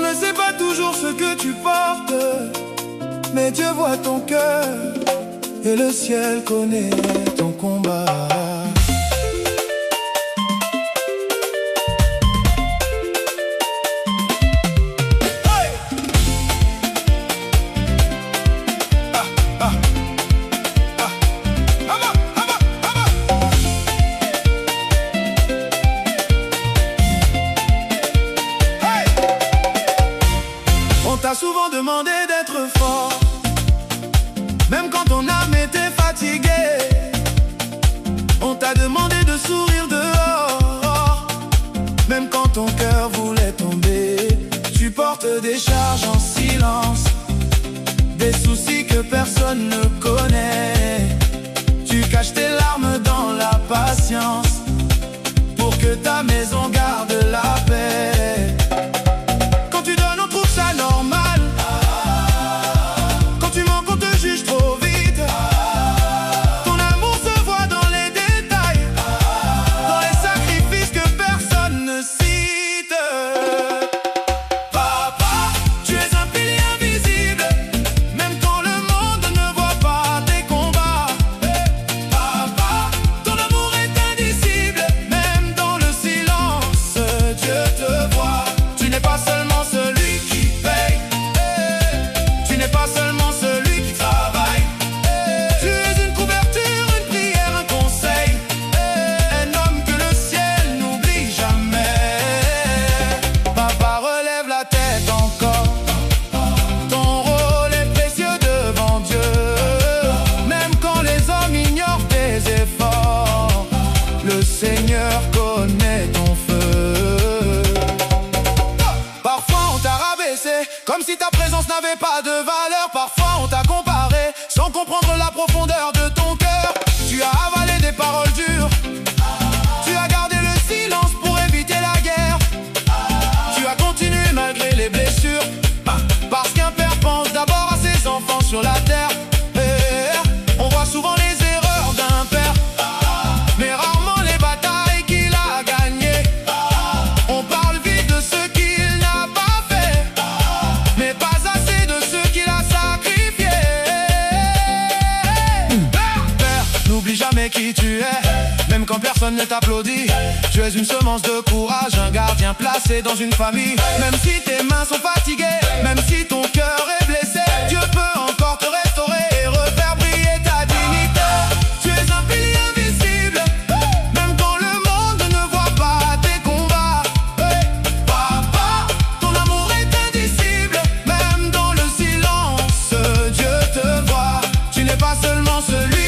On ne sait pas toujours ce que tu portes, mais Dieu voit ton cœur et le ciel connaît ton combat. On t'a souvent demandé d'être fort, même quand ton âme était fatiguée. On t'a demandé de sourire dehors, même quand ton cœur voulait tomber. Tu portes des charges en silence, des soucis que personne ne connaît. Tu caches tes larmes dans la patience, pour que ta maison garde la paix. Quand tu donnes, on trouve ça normal. Quand tu manques, on te juge trop vite. Ton amour se voit dans les détails, dans les sacrifices que personne ne cite. Papa, tu es un pilier invisible, même quand le monde ne voit pas tes combats. Papa, ton amour est indicible, même dans le silence, Dieu te voit. Tu n'es pas seulement celui qui paye, tu n'es pas seulement celui qui travaille. Tu es une couverture, une prière, un conseil, un homme que le ciel n'oublie jamais. Papa, relève la tête encore, ton rôle est précieux devant Dieu. Même quand les hommes ignorent tes efforts, le Seigneur connaît ton feu. Parfois on t'a rabaissé, comme si ta présence n'avait pas de valeur. Parfois on t'a comparé, sans comprendre la profondeur de ton cœur. Tu as avalé des paroles dures, tu as gardé le silence pour éviter la guerre. Tu as continué malgré les blessures, parce qu'un père pense d'abord à ses enfants sur la terre. On voit souvent les erreurs d'un père, mais rarement les batailles qu'il a gagnées. On parle vite de ce qu'il n'a pas fait, mais pas assez de ce qu'il a sacrifié. Père, n'oublie jamais qui tu es, même quand personne ne t'applaudit. Tu es une semence de courage, un gardien placé dans une famille. Même si tes mains sont fatiguées, même si ton cœur est blessé, Dieu peut encore te restaurer et refaire briller ta dignité. Tu es un pilier invisible, même quand le monde ne voit pas tes combats. Papa, ton amour est indicible, même dans le silence, Dieu te voit. Tu n'es pas seulement celui